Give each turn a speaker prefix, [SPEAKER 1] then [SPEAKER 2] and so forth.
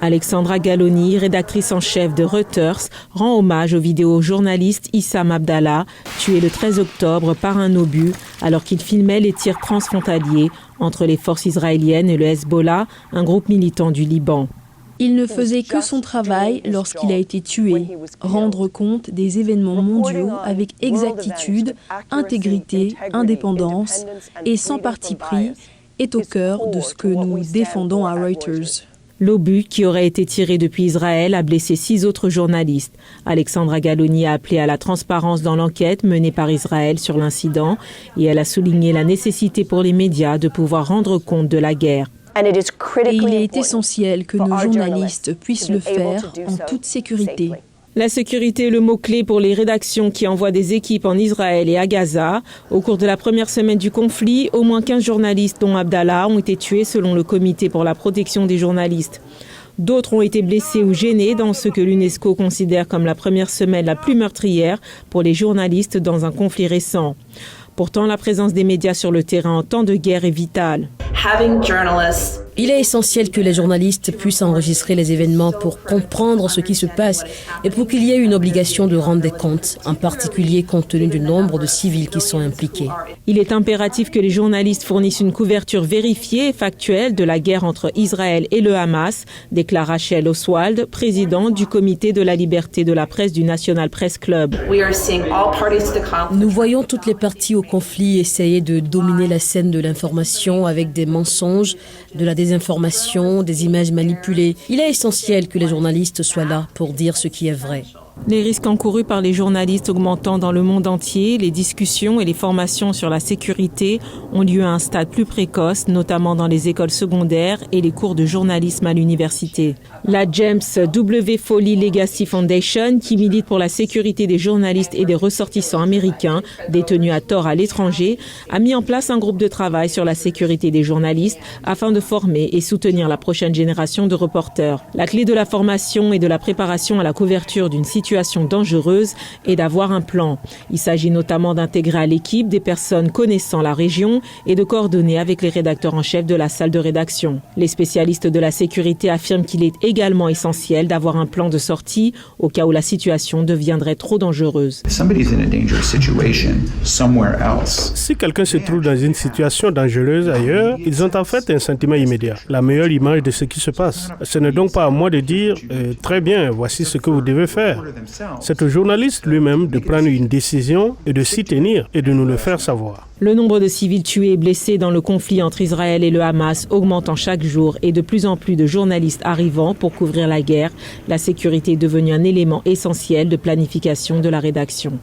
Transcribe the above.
[SPEAKER 1] Alexandra Galloni, rédactrice en chef de Reuters, rend hommage au vidéojournaliste Issam Abdallah, tué le 13 octobre par un obus alors qu'il filmait les tirs transfrontaliers entre les forces israéliennes et le Hezbollah, un groupe militant du Liban.
[SPEAKER 2] Il ne faisait que son travail lorsqu'il a été tué, rendre compte des événements mondiaux avec exactitude, intégrité, indépendance et sans parti pris est au cœur de ce que nous défendons à Reuters.
[SPEAKER 1] L'obus, qui aurait été tiré depuis Israël, a blessé 6 autres journalistes. Alexandra Galloni a appelé à la transparence dans l'enquête menée par Israël sur l'incident et elle a souligné la nécessité pour les médias de pouvoir rendre compte de la guerre.
[SPEAKER 2] Et il est essentiel que nos journalistes puissent le faire en toute sécurité.
[SPEAKER 1] La sécurité est le mot-clé pour les rédactions qui envoient des équipes en Israël et à Gaza. Au cours de la première semaine du conflit, au moins 15 journalistes, dont Abdallah, ont été tués selon le Comité pour la protection des journalistes. D'autres ont été blessés ou gênés dans ce que l'UNESCO considère comme la première semaine la plus meurtrière pour les journalistes dans un conflit récent. Pourtant, la présence des médias sur le terrain en temps de guerre est vitale.
[SPEAKER 3] Il est essentiel que les journalistes puissent enregistrer les événements pour comprendre ce qui se passe et pour qu'il y ait une obligation de rendre des comptes, en particulier compte tenu du nombre de civils qui sont impliqués.
[SPEAKER 1] Il est impératif que les journalistes fournissent une couverture vérifiée et factuelle de la guerre entre Israël et le Hamas, déclare Rachel Oswald, présidente du comité de la liberté de la presse du National Press Club.
[SPEAKER 3] Nous voyons toutes les parties au conflit essayer de dominer la scène de l'information avec des mensonges, de la désinformation, des images manipulées. Il est essentiel que les journalistes soient là pour dire ce qui est vrai.
[SPEAKER 1] Les risques encourus par les journalistes augmentant dans le monde entier, les discussions et les formations sur la sécurité ont lieu à un stade plus précoce, notamment dans les écoles secondaires et les cours de journalisme à l'université. La James W. Foley Legacy Foundation, qui milite pour la sécurité des journalistes et des ressortissants américains détenus à tort à l'étranger, a mis en place un groupe de travail sur la sécurité des journalistes afin de former et soutenir la prochaine génération de reporters. La clé de la formation et de la préparation à la couverture d'une situation dangereuse est d'avoir un plan. Il s'agit notamment d'intégrer à l'équipe des personnes connaissant la région et de coordonner avec les rédacteurs en chef de la salle de rédaction. Les spécialistes de la sécurité affirment qu'il est également essentiel d'avoir un plan de sortie au cas où la situation deviendrait trop dangereuse.
[SPEAKER 4] Si quelqu'un se trouve dans une situation dangereuse ailleurs, ils ont en fait un sentiment immédiat, la meilleure image de ce qui se passe. Ce n'est donc pas à moi de dire « Très bien, voici ce que vous devez faire ». C'est au journaliste lui-même de prendre une décision et de s'y tenir et de nous le faire savoir.
[SPEAKER 1] Le nombre de civils tués et blessés dans le conflit entre Israël et le Hamas augmente chaque jour et de plus en plus de journalistes arrivant pour couvrir la guerre. La sécurité est devenue un élément essentiel de planification de la rédaction.